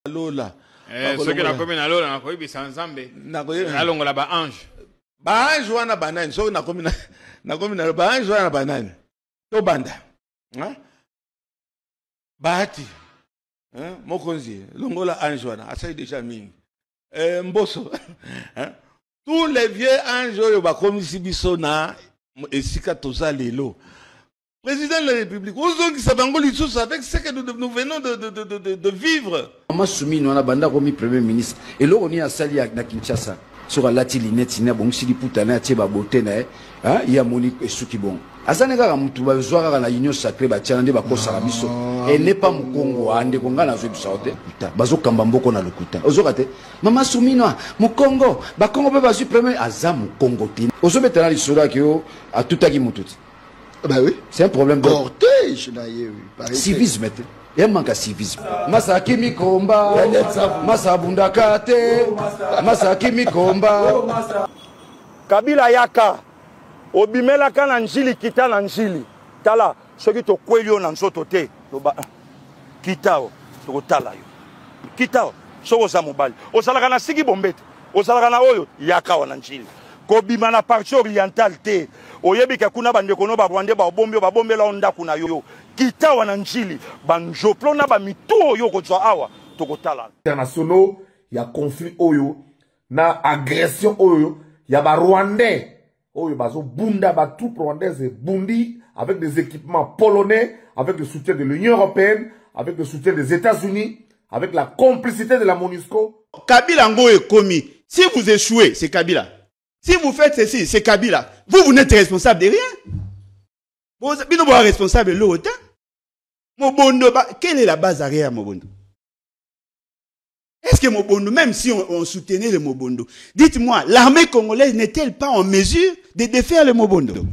Lola. Ce que la commune à Lola, on a eu ensemble. Allons là-bas, ange. Ba ange wana banane, so na commune ba ange wana banane. To banda. Hein? Bahati. Hein? Mokonzi, longola ange wana, asa déjà mingi. Mboso. Hein? Tous les vieux anges oyo ba komisi biso na esika toza lelo. Président de la République, avec ce que nous venons de vivre. Maman Soumi, nous avons remis Premier ministre. Et là, on est à Sali à Kinshasa. Sur la Tilinette, il y a bon si Poutana, Tieba Botene, il y a Monique et Soukibon. Azanega Moutouba, Zoara, la Union Sacrée, Batiande, Bako Sarabiso. Et n'est pas mon Congo, Ande Konga, la Zub Saote. Bazo Kambambo, na le Kuta. Ozorate. Maman Soumi, mon Congo, Bakongo, Bazu Premier, Azam, Congo. Ozobetana, l'Isura, qui a tout à Gimoutout. Bah oui. C'est un problème de cortège. Civisme. Il y a un manque à civisme. Massa Kimi Komba, Massa Bundakate, Massa Kimi Komba. Kabila Yaka, Obimela Kananjili, Kita Nanjili. Tala, ce qui te kwelio nanzoto te. Kitao, Tala. Kitao, Soza Mobile. Osalagana Sigi Bombet, Osalagana Oyo, Yaka Wananjili. Kobima na partie orientale te. Oyebi ke kuna bande kono ba Rwanda ba bombe la onda kuna yo. Kita wana njili banjoplo na ba mito yo ko twa awa tokotala. Internationaux, il y a conflit oyo, na agression oyo, il y a ba Rwandais. Oyo bazo bunda ba tout rwandaise bundi avec des équipements polonais, avec le soutien de l'Union européenne, avec le soutien des États-Unis, avec la complicité de la MONUSCO. Kabila ngo est commis. Si vous échouez, c'est Kabila. Si vous faites ceci, c'est Kabila. Vous n'êtes responsable de rien. Vous n'êtes pas responsable de l'autre. Mobondo, quelle est la base arrière Mobondo? Est-ce que Mobondo, même si on soutenait le Mobondo, dites-moi, l'armée congolaise n'est-elle pas en mesure de défaire le Mobondo?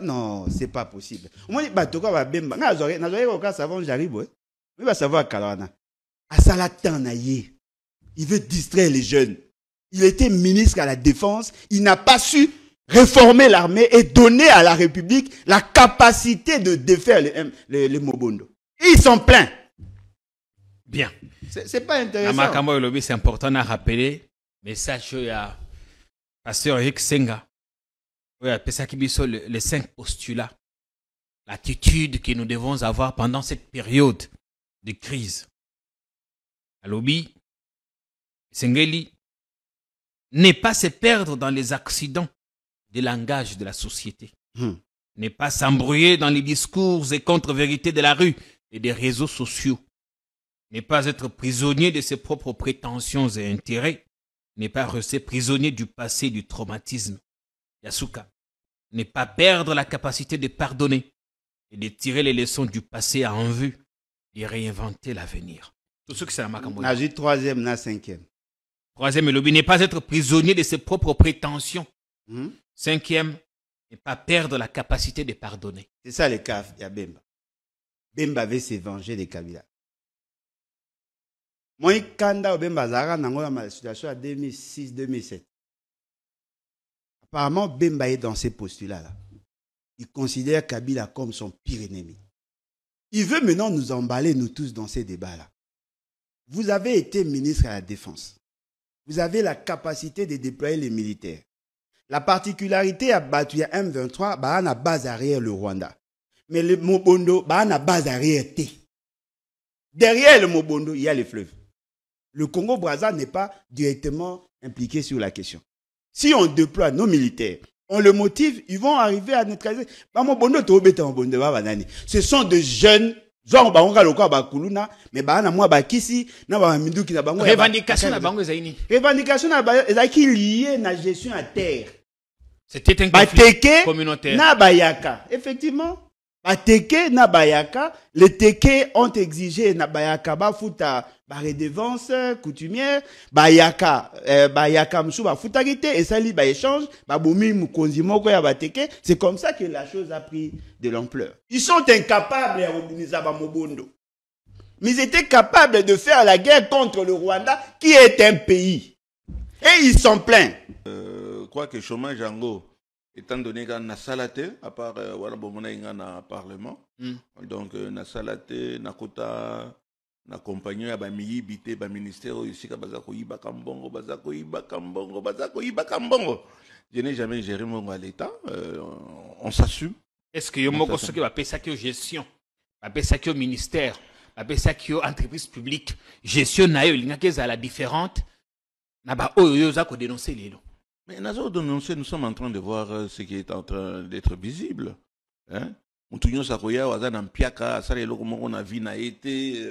Non, c'est pas possible. Il veut distraire les jeunes. Il était ministre à la Défense. Il n'a pas su réformer l'armée et donner à la République la capacité de défaire les Mobondo. Et ils sont pleins. Bien. C'est pas intéressant. C'est important à rappeler. Message qu'il y a Pasteur Eric Senga. Les 5 postulats. L'attitude que nous devons avoir pendant cette période de crise. À lobby, Sengeli, n'est pas se perdre dans les accidents des langages de la société. N'est pas s'embrouiller dans les discours et contre-vérités de la rue et des réseaux sociaux. N'est pas être prisonnier de ses propres prétentions et intérêts. N'est pas rester prisonnier du passé et du traumatisme. Yasuka. N'est pas perdre la capacité de pardonner et de tirer les leçons du passé en vue et réinventer l'avenir. Tout ce que c'est la Makambo. N'a dit troisième, n'a cinquième. Troisième, lobby n'est pas être prisonnier de ses propres prétentions. Cinquième, n'est pas perdre la capacité de pardonner. C'est ça le cas de Bemba. Bemba veut se venger de Kabila. Moi, Kanda Bemba Zara n'a pas la situation à 2006-2007. Apparemment, Bemba est dans ces postulats-là. Il considère Kabila comme son pire ennemi. Il veut maintenant nous emballer, nous tous, dans ces débats-là. Vous avez été ministre à la Défense. Vous avez la capacité de déployer les militaires. La particularité à Batuya M23, bah, on a base arrière le Rwanda. Mais le Mobondo, bah, on a base arrière T. Derrière le Mobondo, il y a les fleuves. Le Congo-Brazza n'est pas directement impliqué sur la question. Si on déploie nos militaires, on le motive, ils vont arriver à neutraliser. Bah, Mobondo, ce sont de jeunes. Mais revendication na bango zaini. Revendication na ezaki lié na gestion à terre. C'était un conflit communautaire. Na bayaka. Effectivement. Bateke na bayaka, les teke ont exigé na bayaka ba futa ba redevance coutumière, bayaka msu ba futa gite et ça li ba échange, ba bomi mukonzi moko ya bateke, c'est comme ça que la chose a pris de l'ampleur. Ils sont incapables à organiser ba Mobondo. Mais ils étaient capables de faire la guerre contre le Rwanda qui est un pays. Et ils sont pleins. Je crois que chômage Jango, étant donné qu'on a salaté, à part voilà bon on a un parlement, donc na salaté, nakota na compagnie ya bamiyibi te baministère oyo esika baza koyibaka mbongo baza koyibaka mbongo baza koyibaka mbongo. Je n'ai jamais géré mbongo à l'État. On s'assume. Est-ce que yo moko soki bapesaki yo gestion bapesaki yo ministère bapesaki yo entreprise publique gestion na yo elingaki ezala différente na baoyo yo oza kodénoncer lelo? Mais nous sommes en train de voir ce qui est en train d'être visible. Hein? Mutunyo Sakoya, Wazan Mpiaka, Asari Loko on a vu na été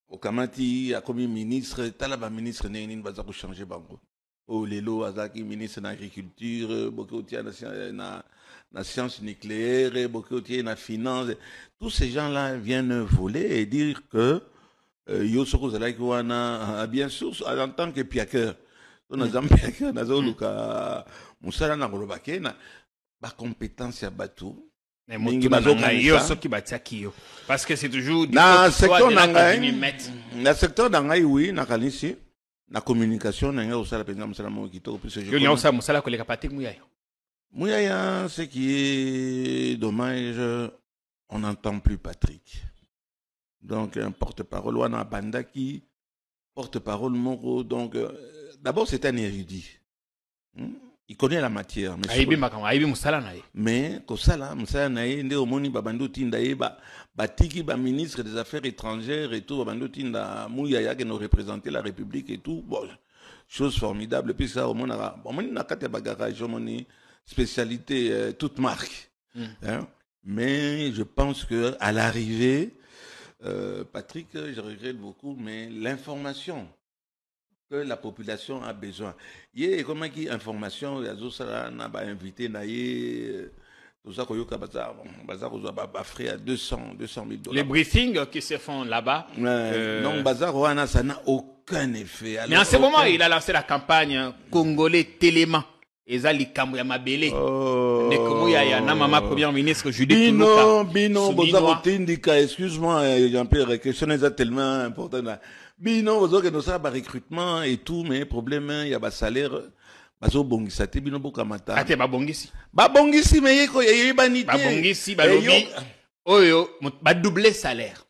au Kamati, a commis ministre, Talaba ministre, Nénin Bazako changer Bango. Au Lelo, Azaki ministre de l'agriculture, Bokotia na sciences nucléaires, Bokotia na finance. Tous ces gens-là viennent voler et dire que Yosoko Zalakiwana, bien sûr, en tant que piaqueur. On a Zampiaka, Nazoluka, Moussala Nakolobake, ba compétence à Batou. Parce que c'est toujours dans le secteur d'Angaï, oui, na Kalisi, la communication, na nga osala penza musala mo kitoko plus je connais. Yo musala koleka patek Mouyaya. Mouyaya, ce qui est dommage, on n'entend plus Patrick. Donc un porte-parole wana bandaki, porte-parole Moro, donc d'abord c'est un érudit. Il connaît la matière. Mais Kosala, Moussala Naye, Nde Omoni Babando Tinda Eba, Batiki, ministre des Affaires étrangères et tout, Babando Tinda Mouyaya qui nous représentait la République et tout. Bon, chose formidable. Puis ça, au moins, on a quatre bagages, on a spécialité toute marque. Hein? Mais je pense que à l'arrivée, Patrick, je regrette beaucoup, mais l'information que la population a besoin. Il y a comment qui information, il y a invité tout ça qu'on a frais à 200 000 $. Les briefings qui se font là-bas. Non, Bazar ça n'a aucun effet. Alors, mais en ce moment, il a lancé la campagne Congolais Téléma. Ezali Kambu ya Mabele. Nekomo ya na maman première ministre Judith Tuluka. Bino, Bozaro Tindika, excuse-moi, Jean-Pierre, la question est tellement importante. Bino, vous avez nos recrutement et tout, mais problème, il y a des salaires. Bazo bongisa te bino bokamata. Ate ba bongisi. Ba bongisi mais yeko ya banité. Ba bongisi ba lobi. Oyo ba doubler salaire.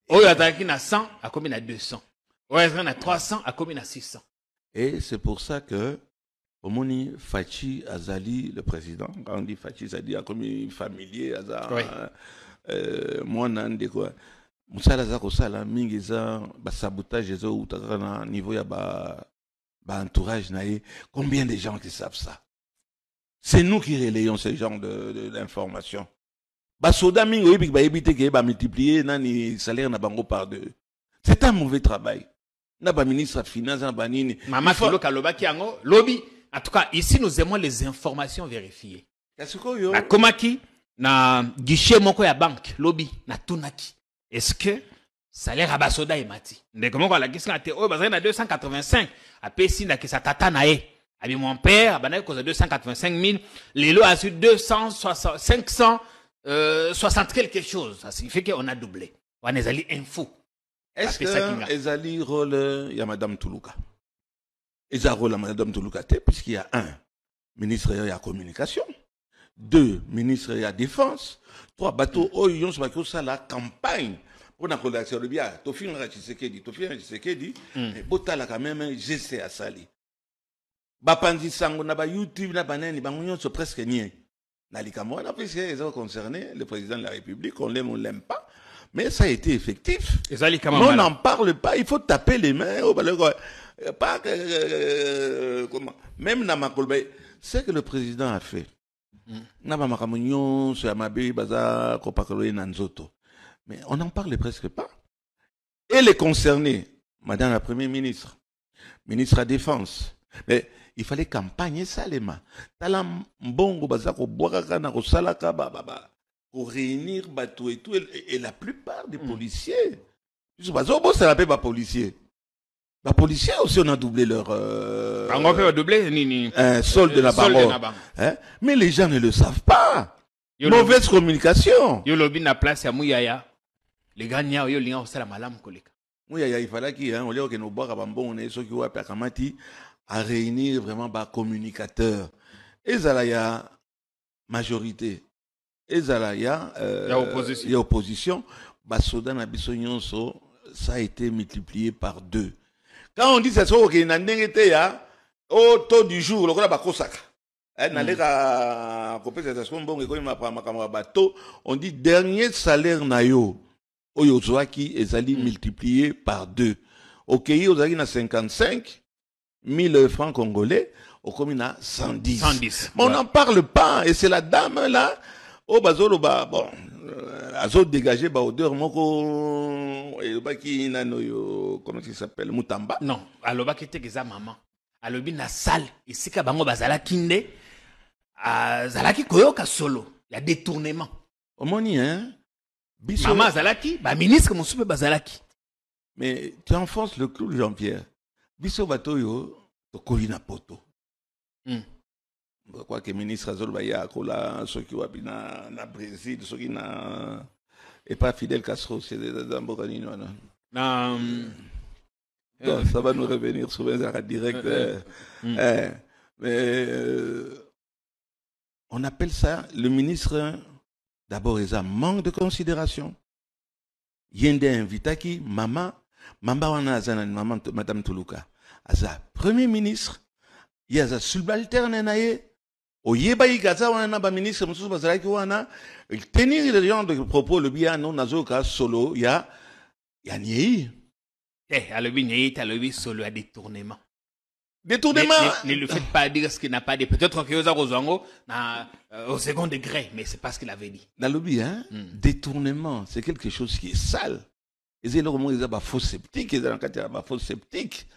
Oyo ataki na 100 a combien na 200. Oyo ataki na 300 a combien na 600. Et c'est pour ça que Omoni Fachi Azali le président, quand on dit Fachi ça dit a comme familier Azali. Moi nande quoi. Moussala za kosala mingi za ba sabotage zo utaka na niveau ya ba entourage naé. Combien de gens qui savent ça? C'est nous qui relayons ce genre d'informations. Ba soda mingi oyebi ba ebite ke ba multiplier nani salaire na bango par deux. C'est un mauvais travail. Na ba ministre de finance na banini. Mama Filo Kalobaki yango lobby. En tout cas, ici nous aimons les informations vérifiées. Na komaki na guichet moko ya banque lobby na tunaki. Est-ce que salaire à basoda est mati? Mais comment on la question a été oh bazana na 285 a pesi na kisa tata na e. Abi mon père bana cause 285 000 les lots a su 260 560 quelque chose. Ça signifie qu'on a doublé. On a allé info. Est-ce que ezali rôle ya madame Tuluka? Ezali rôle ya madame Tuluka puisqu'il y a un ministre de la communication, deux ministres de la défense, trois bateaux oyon sur la campagne pour la collection de biens. Tofin Rachisekedi, mais botala quand même GC à Sali. Bapandi sango na ba YouTube na banani bangonyo so presque nien. Na likamo na puisque ils ont concerné le président de la République, on l'aime ou on l'aime pas, mais ça a été effectif. Mais on n'en parle pas, il faut taper les mains au pas comment même na makolbe, c'est que le président a fait. Na ba makamunyo sur Amabe baza kopakolo na nzoto. Mais on n'en parle presque pas. Et les concernés, madame la première ministre, ministre de la Défense, mais il fallait campagner ça, les mains. Tala mbongo bazako boaka na kosalaka pour réunir bateau et tout. Et la plupart des policiers, ça l'appelle pas policiers. Les policiers aussi, on a doublé leur solde de la banque. Hein? Mais les gens ne le savent pas. Mauvaise communication. Yo lobi na place ya Mouyaya. Les gagnants, yo liens au malam koleka. Mouyaya, il fallait qu'il y ait un lieu que nous boire bambon, on est ceux qui voient Pakamati à réunir vraiment bas communicateurs. Et Zalaya majorité. Et Zalaya opposition. Basoda na bisonyonso ça a été multiplié par 2. Quand on dit que c'est ça qui est au taux du jour, le gars bakosaka. On dit dernier salaire nayo oyozwaki ezali multiplié par 2. Au Kenya ozaki na 55 000 francs congolais, au Kenya na 110. 110. Mais on n'en parle pas et c'est la dame là au bazolo ba bon azo dégagé ba odeur moko et baki nano comment il s'appelle Mutamba. Non, aloba kete keza maman. Alobi na salle isika bango bazala kinde. Zalaki koyoka solo, il y a détournement. Omoni hein. Biso maman Zalaki, ba ministre Moussoupe Bazalaki. Mais tu enfonces le clou, Jean-Pierre. Biso batoyo to kolina poto. Quoi que ministre Azol Baya kola ceux qui wapi na Brésil, ceux qui na et pas Fidel Castro, c'est des Zamborani non. Ça va nous revenir sur un direct. Mais on appelle ça le ministre. D'abord, il y a un manque de considération. Yende invitaki maman wana maman madame Tuluka. Aza premier ministre, il y a un subalterne naye. Oyeba igaza wana ba ministre mususu bazalaki wana, il tenir le genre de propos le bien non nazoka solo ya niei. Alobi niei talobi solo à détournement. Détournement. Ne le faites pas dire ce qu'il n'a pas dit. Peut-être que Yosa Rozango au second degré, mais c'est pas ce qu'il avait dit. Dans le lobby, hein, détournement, c'est quelque chose qui est sale. Et c'est le moment où ils ont faux sceptique, ils ont faux sceptique.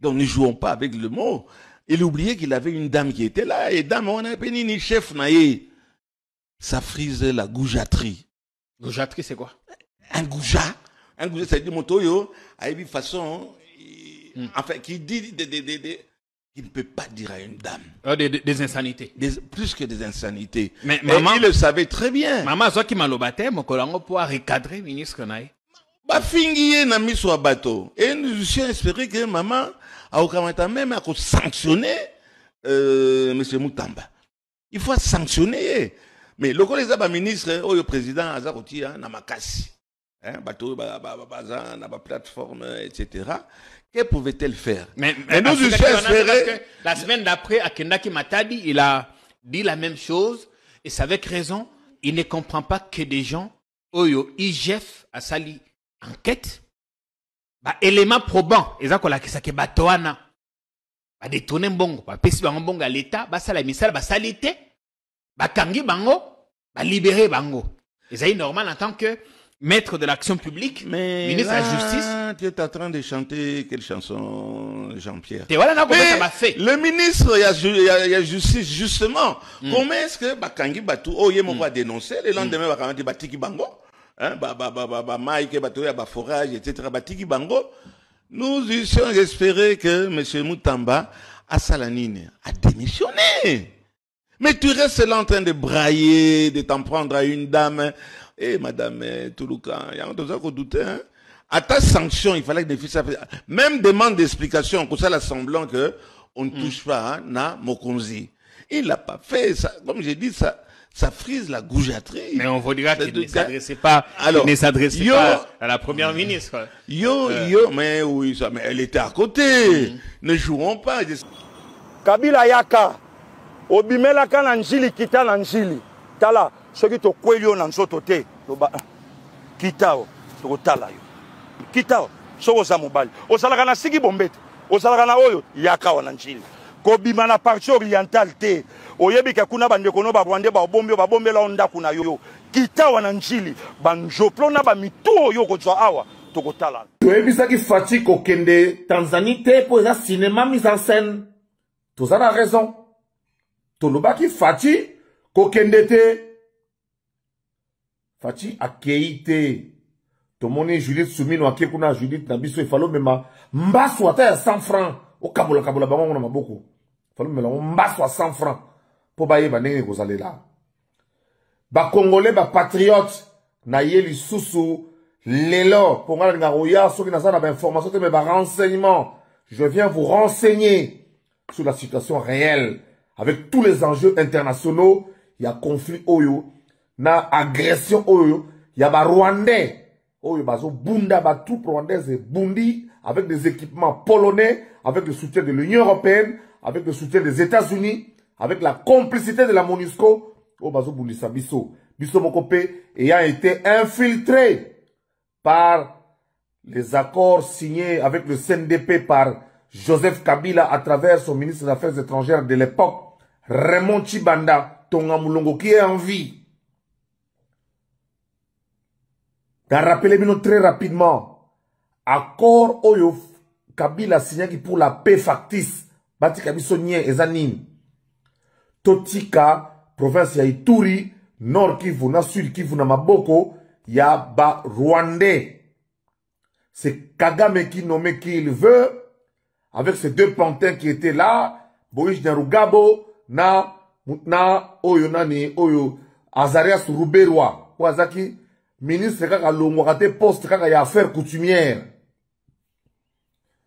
Donc ne jouons pas avec le mot. Il oubliait qu'il avait une dame qui était là, et dame, on a appelé ni chef naïe. Ça frise la goujaterie. Goujaterie, c'est quoi? Un goujat, ça dit motoyo, à une façon, enfin, qui dit il ne peut pas dire à une dame. Des insanités. Plus que des insanités. Mais maman, il le savait très bien. Maman, soit qui m'a l'obate, mon collègue pour recadrer ministre Naï. Bah, fingier n'a mis sur un bateau. Et nous suis espéré que maman a aucun même à sanctionner, monsieur Mutamba. Il faut sanctionner. Mais le collègue ministre, le président, Azaroti, n'a ma casse. Bateau, na plateforme, etc. Que pouvait-elle faire? Mais nous, que la semaine d'après, à Kendaki Matadi, il a dit la même chose, et c'est avec raison. Il ne comprend pas que des gens, Oyo, IGF, a sali enquête, élément probant, et ça, qui s'est batoana, détourner mbongo, pesi bango mbongo à l'État, sala misala, salité, kangi bango, libérer bango. Et c'est normal en tant que maître de l'action publique, mais ministre de la Justice. Tu es en train de chanter quelle chanson, Jean-Pierre? Voilà, ça m'a fait. Le ministre, il y a justice, justement. Comment est-ce que Bakangi Batou, va dénoncer, le lendemain, Bakangi Batiki Bango, Maïke Batou, forage, etc., Batiki Bango. Nous eussions espéré que M. Mutamba, à Salanine, a démissionné. Mais tu restes là en train de brailler, de t'en prendre à une dame. Eh, madame Tuluka, il y a un truc qu'on doutait, hein. À ta sanction, il fallait que des fils, même demande d'explication, pour ça, l'assemblant que on ne touche pas, hein, na Mokonzi. Il l'a pas fait, ça, comme j'ai dit, ça frise la goujaterie. Mais on vous dira qu'il ne s'adressait pas, pas à la première ministre. Mais oui, ça, mais elle était à côté. Ne jouons pas. Kabila Yaka, Obimela Kananjili, Kita Nanjili, Tala. Ceux qui te kwelio nan soto te kitao to tala yo kitao soko za mobali osalaka na siki bombete osalaka na oyo yaka wana njili ko bima na partie orientale te oyebi ke kuna bande kono ba Rwanda ba bombela onda kuna yo kitao wana njili banjoplo na ba mito yo ko tswa awa to ko tala to ebisa ki fati ko kende Tanzanie te pour ça cinéma mise en scène to ça la raison to loba ki fati ko kende te Fati akeite to moni Judith Soumino akekuna Judith na biso ifalo mema mbaso ata ya 100 francs o kabola bango na maboko falo mela mbaso à 100 francs po baye banenge kozalela ba congolais ba patriote na yeli susu lelo po ngala nga roya soki na sana ba information te me ba renseignement je viens vous renseigner sur la situation réelle avec tous les enjeux internationaux il y a conflit oyo na agression oyo ya ba Rwandais Oyo bazo bunda ba troupes rwandaises et bundi avec des équipements polonais, avec le soutien de l'Union européenne, avec le soutien des États-Unis, avec la complicité de la MONUSCO. Oyo bazo bundisa biso. Biso Mokope ayant été infiltré par les accords signés avec le CNDP par Joseph Kabila à travers son ministre des Affaires étrangères de l'époque, Raymond Tshibanda Tonga Mulongo, qui est en vie. Rappelez-moi très rapidement, accord Oyo Kabila signé pour la paix factice, Bati Kabiso Nye Ezanin, Totika, province ya Ituri, Nord Kivu, na Sud Kivu, na Maboko, ya ba Rwandais. C'est Kagame qui nommait qui il veut, avec ces deux pantins qui étaient là, Boïch Narugabo, na Oyo Nani, Oyo, Azarias Rouberoi, Ouazaki, ministre kaka longwakate poste kaka ya affaires coutumières.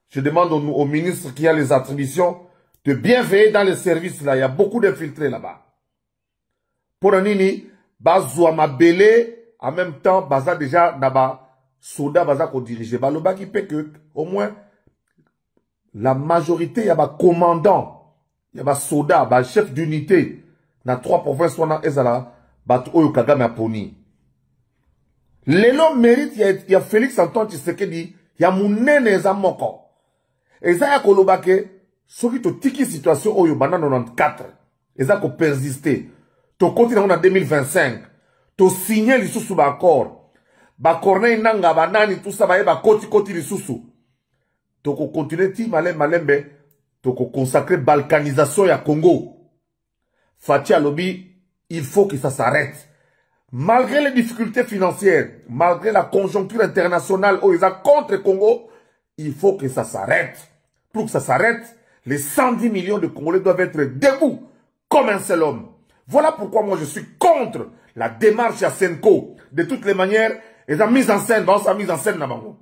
Je demande au ministre qui a les attributions de bien veiller dans les services là. Il y a beaucoup d'infiltrés là-bas. Pour un nini, bazwa mabele, en même temps, baza déjà naba soda baza ko dirige. Baloba qui peut que, au moins, la majorité, il y a ba commandant, il y a ba soda, ba chef d'unité, na 3 provinces, wana ezala, bat oyo Kagame aponi. Lelo mérite, il y a Félix Antoine Tshisekedi, il y a Mounene eza moko. Eza ya kolobake, soki to tiki situation oyo bana 94, eza ko persister. To continue en 2025, to signer lisusu ba accord. Ba Corneille Nanga banani tout ça ba koti lisusu. To ko continuer ti malembe, to ko consacrer balkanisation ya Congo. Fatia Lobi, il faut que ça s'arrête. Malgré les difficultés financières, malgré la conjoncture internationale où ils sont contre le Congo, il faut que ça s'arrête. Pour que ça s'arrête, les 110 millions de Congolais doivent être debout comme un seul homme. Voilà pourquoi moi je suis contre la démarche à Senko. De toutes les manières, ils ont mis en scène, Nabango.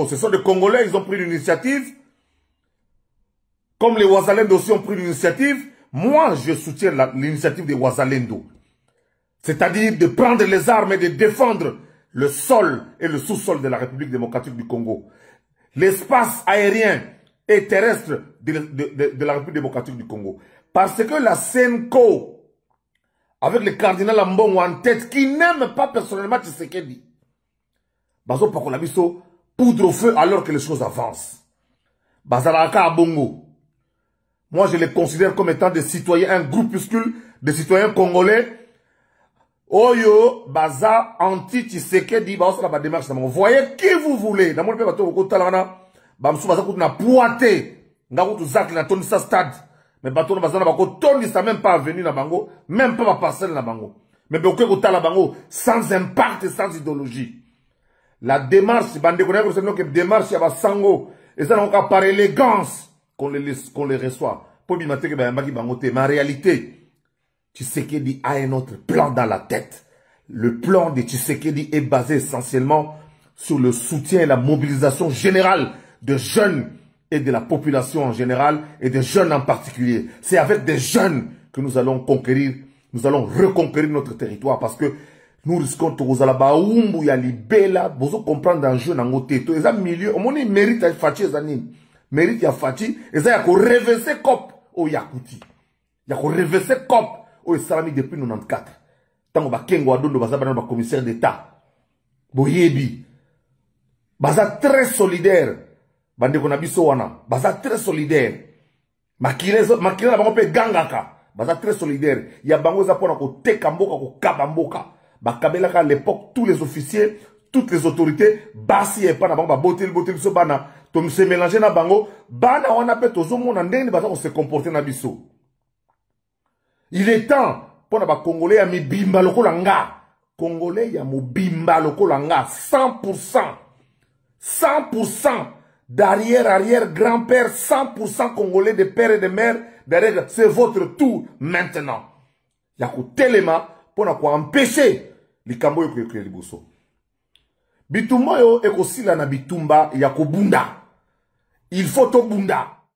Ce sont des Congolais, ils ont pris l'initiative. Comme les Ouazalendo aussi ont pris l'initiative. Moi, je soutiens l'initiative des Ouazalendo. C'est-à-dire de prendre les armes et de défendre le sol et le sous-sol de la République démocratique du Congo. L'espace aérien et terrestre de la République démocratique du Congo. Parce que la Senko, avec le cardinal Ambongo en tête, qui n'aime pas personnellement Tshisekedi, Bazo Pakolabiso poudre au feu alors que les choses avancent. Bazalaka Abongo. Moi, je les considère comme étant des citoyens, un groupuscule de citoyens congolais. Oyo, baza, anti-Tshisekedi, baza la démarche. Vous voyez qui vous voulez. Dans mon pays, bamsou baza kout na poité. Nga kout zak na toni sa stade. Mais bateau baza na bako toni sa même pas venu na bango, même pas ma parcelle na bango. Mais beaucoup kout la bango sans impact et sans idéologie. La démarche, bande connaître que démarche ya basango, et ça n'a pas par élégance. Qu'on les reçoit. Pour bien mater que mais en réalité, Tshisekedi a un autre plan dans la tête. Le plan de Tshisekedi est basé essentiellement sur le soutien et la mobilisation générale de jeunes et de la population en général et des jeunes en particulier. C'est avec des jeunes que nous allons conquérir, nous allons reconquérir notre territoire parce que nous risquons de vous aller à Libela, vous comprendre dans le jeu dans notre territoire. Les milieu, on mérite à faire des années. Mérite ya Fati, et ça y a qu'on reverser cop au Yakouti. Y a qu'on reverser cop au Salami depuis 94. Tant qu'on va kengo adondo baza banana ba commissaire d'État. Boyebi. Baza très solidaire. Bande qu'on a biso wana. Baza très solidaire. Makile la bango pe gangaka. Baza très solidaire. Y a bango za pona ko teka mboka ko kabamboka. Bakabelaka à l'époque tous les officiers, toutes les autorités, basi et pas na bango ba botel so bana. Donc, se mélanger na bango, bana wana pe tozo mona ndenge baza ko se comporter na biso. Il est temps pour na ba Congolais ya mibimba lokola nga. Congolais ya mobimba lokola nga 100%. 100% d'arrière grand-père, 100% Congolais de père et de mère, derrière c'est votre tour maintenant. Ya ko telema pour na ko empêcher likambo yo ko liboso. Bitumba yo ekosila na bitumba ya ko bunda. Il faut to bunda.